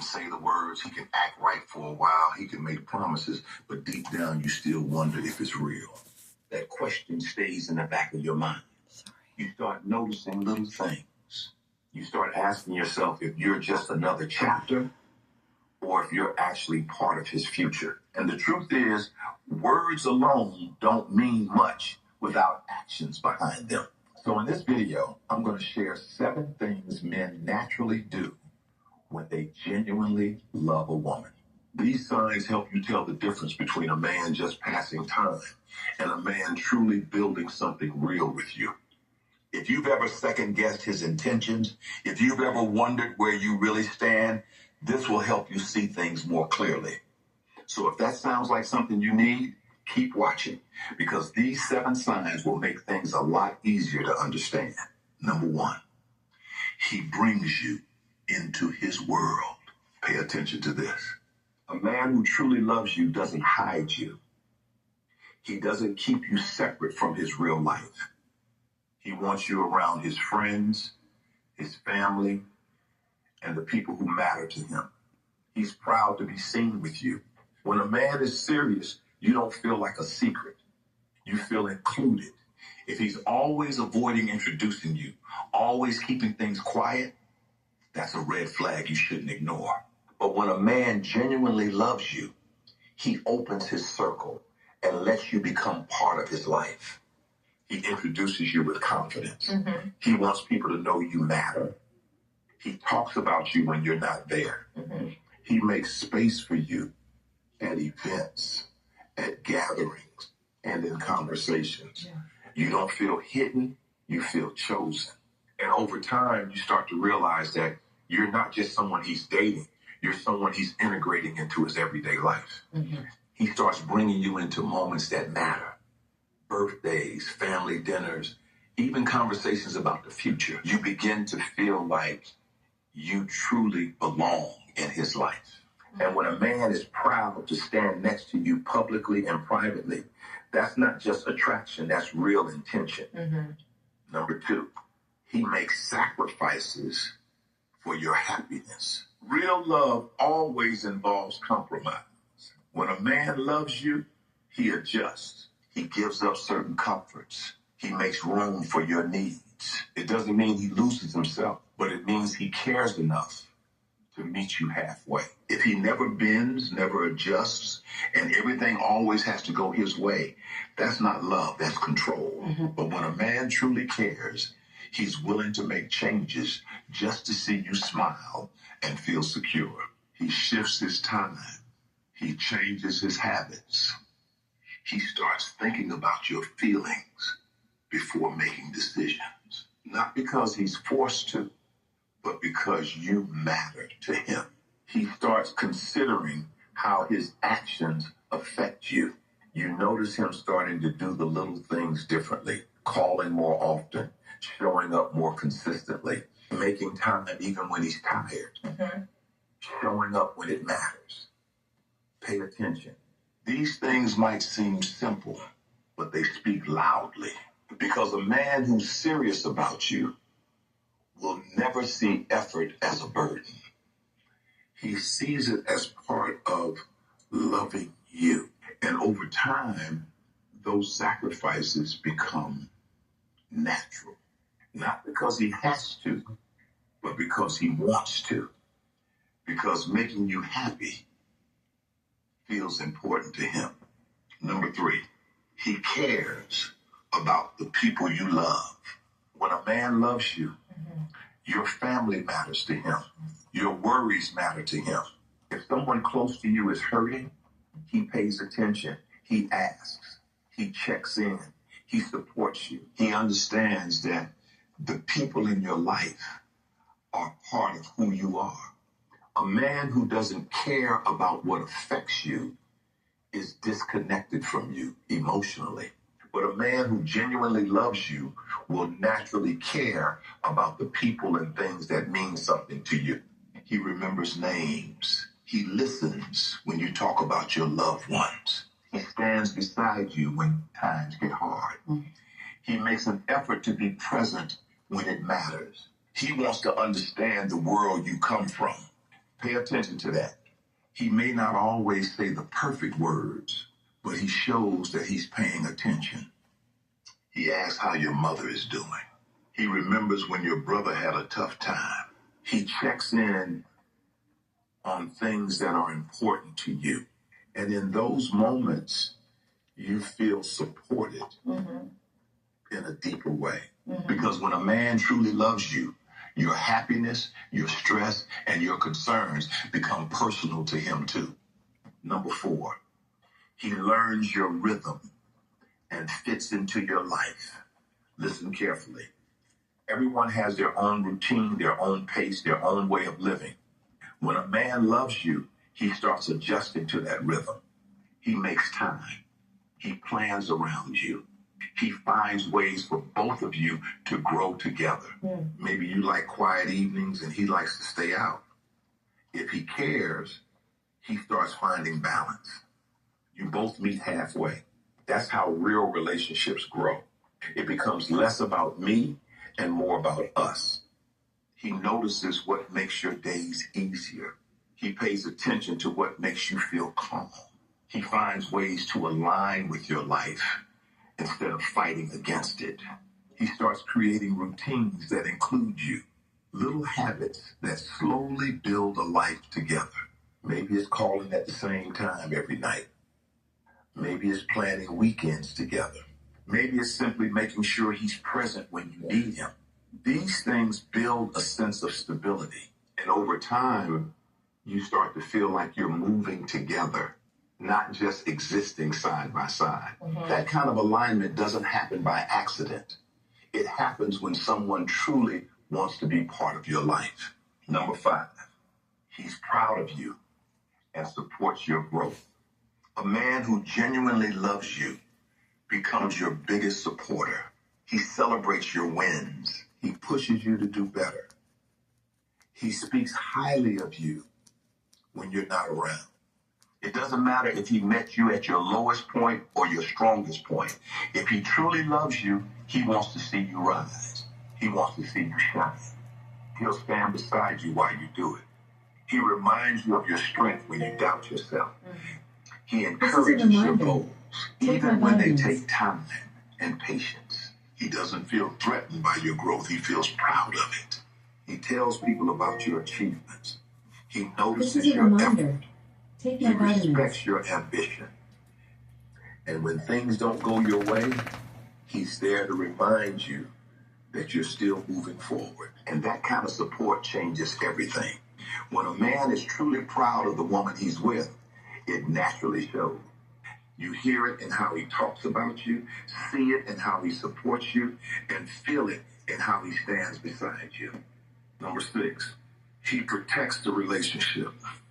can say the words, he can act right for a while, he can make promises, but deep down you still wonder if it's real. That question stays in the back of your mind. You start noticing little things. You start asking yourself if you're just another chapter or if you're actually part of his future. And the truth is, words alone don't mean much without actions behind them. So in this video, I'm going to share 7 things men naturally do when they genuinely love a woman. These signs help you tell the difference between a man just passing time and a man truly building something real with you. If you've ever second-guessed his intentions, if you've ever wondered where you really stand, this will help you see things more clearly. So if that sounds like something you need, keep watching, because these 7 signs will make things a lot easier to understand. Number 1, he brings you into his world. Pay attention to this. A man who truly loves you doesn't hide you. He doesn't keep you separate from his real life. He wants you around his friends, his family, and the people who matter to him. He's proud to be seen with you. When a man is serious, you don't feel like a secret. You feel included. If he's always avoiding introducing you, always keeping things quiet, that's a red flag you shouldn't ignore. But when a man genuinely loves you, he opens his circle and lets you become part of his life. He introduces you with confidence. He wants people to know you matter. He talks about you when you're not there. He makes space for you at events, at gatherings, and in conversations. You don't feel hidden, you feel chosen. And over time, you start to realize that you're not just someone he's dating, you're someone he's integrating into his everyday life. He starts bringing you into moments that matter. Birthdays, family dinners, even conversations about the future. You begin to feel like you truly belong in his life. And when a man is proud to stand next to you publicly and privately, that's not just attraction, that's real intention. Number 2, he makes sacrifices for your happiness. Real love always involves compromise. When a man loves you, he adjusts. He gives up certain comforts. He makes room for your needs. It doesn't mean he loses himself, but it means he cares enough to meet you halfway. If he never bends, never adjusts, and everything always has to go his way, that's not love, that's control. But when a man truly cares, he's willing to make changes just to see you smile and feel secure. He shifts his time. He changes his habits. He starts thinking about your feelings before making decisions. Not because he's forced to, but because you matter to him. He starts considering how his actions affect you. You notice him starting to do the little things differently, calling more often, showing up more consistently, making time even when he's tired, showing up when it matters. Pay attention. These things might seem simple, but they speak loudly. Because a man who's serious about you will never see effort as a burden. He sees it as part of loving you. And over time, those sacrifices become natural. Not because he has to, but because he wants to. Because making you happy feels important to him. Number 3, he cares about the people you love. When a man loves you, your family matters to him. Your worries matter to him. If someone close to you is hurting, he pays attention. He asks. He checks in. He supports you. He understands that the people in your life are part of who you are. A man who doesn't care about what affects you is disconnected from you emotionally. But a man who genuinely loves you will naturally care about the people and things that mean something to you. He remembers names. He listens when you talk about your loved ones. He stands beside you when times get hard. He makes an effort to be present when it matters. He wants to understand the world you come from. Pay attention to that. He may not always say the perfect words, but he shows that he's paying attention. He asks how your mother is doing. He remembers when your brother had a tough time. He checks in on things that are important to you. And in those moments, you feel supported in a deeper way. Because when a man truly loves you, your happiness, your stress, and your concerns become personal to him too. Number 4, he learns your rhythm and fits into your life. Listen carefully. Everyone has their own routine, their own pace, their own way of living. When a man loves you, he starts adjusting to that rhythm. He makes time. He plans around you. He finds ways for both of you to grow together. Maybe you like quiet evenings and he likes to stay out. If he cares, he starts finding balance. You both meet halfway. That's how real relationships grow. It becomes less about me and more about us. He notices what makes your days easier. He pays attention to what makes you feel calm. He finds ways to align with your life instead of fighting against it. He starts creating routines that include you. Little habits that slowly build a life together. Maybe it's calling at the same time every night. Maybe it's planning weekends together. Maybe it's simply making sure he's present when you need him. These things build a sense of stability. And over time, you start to feel like you're moving together, not just existing side by side. That kind of alignment doesn't happen by accident. It happens when someone truly wants to be part of your life. Number 5, he's proud of you and supports your growth. A man who genuinely loves you becomes your biggest supporter. He celebrates your wins. He pushes you to do better. He speaks highly of you when you're not around. It doesn't matter if he met you at your lowest point or your strongest point. If he truly loves you, he wants to see you rise. He wants to see you shine. He'll stand beside you while you do it. He reminds you of your strength when you doubt yourself. He encourages your goals, even when they take time and patience. He doesn't feel threatened by your growth. He feels proud of it. He tells people about your achievements. He notices your effort. He respects your ambition. And when things don't go your way, he's there to remind you that you're still moving forward. And that kind of support changes everything. When a man is truly proud of the woman he's with, it naturally shows. You hear it in how he talks about you, see it in how he supports you, and feel it in how he stands beside you. Number 6, he protects the relationship.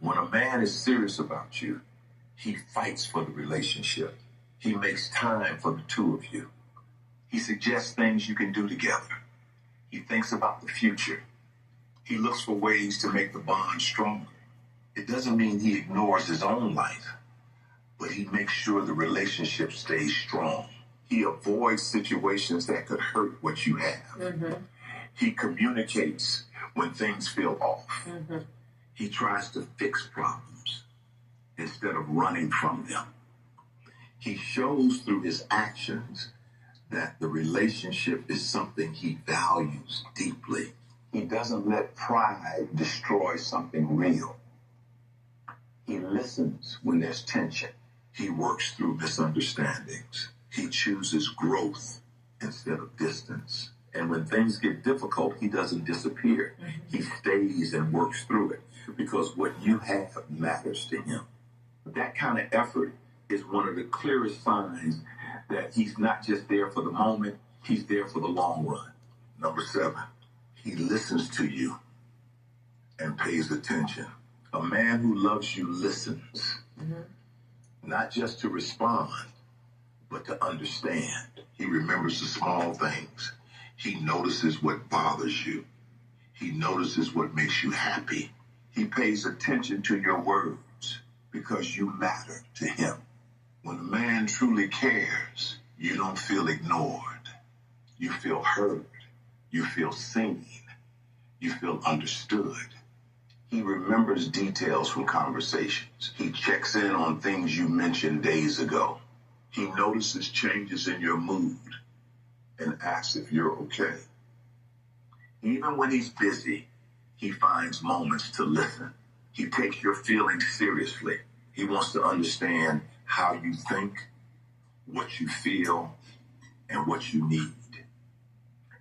When a man is serious about you, he fights for the relationship. He makes time for the two of you. He suggests things you can do together. He thinks about the future. He looks for ways to make the bond stronger. It doesn't mean he ignores his own life, but he makes sure the relationship stays strong. He avoids situations that could hurt what you have. He communicates when things feel off. He tries to fix problems instead of running from them. He shows through his actions that the relationship is something he values deeply. He doesn't let pride destroy something real. He listens when there's tension. He works through misunderstandings. He chooses growth instead of distance. And when things get difficult, he doesn't disappear. He stays and works through it because what you have matters to him. That kind of effort is one of the clearest signs that he's not just there for the moment, he's there for the long run. Number 7, he listens to you and pays attention. A man who loves you listens, not just to respond, but to understand. He remembers the small things. He notices what bothers you. He notices what makes you happy. He pays attention to your words because you matter to him. When a man truly cares, you don't feel ignored. You feel heard. You feel seen. You feel understood. He remembers details from conversations. He checks in on things you mentioned days ago. He notices changes in your mood and asks if you're okay. Even when he's busy, he finds moments to listen. He takes your feelings seriously. He wants to understand how you think, what you feel, and what you need.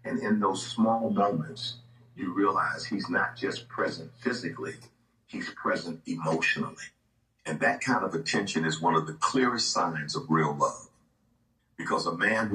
And in those small moments, you realize he's not just present physically, he's present emotionally. And that kind of attention is one of the clearest signs of real love. Because a man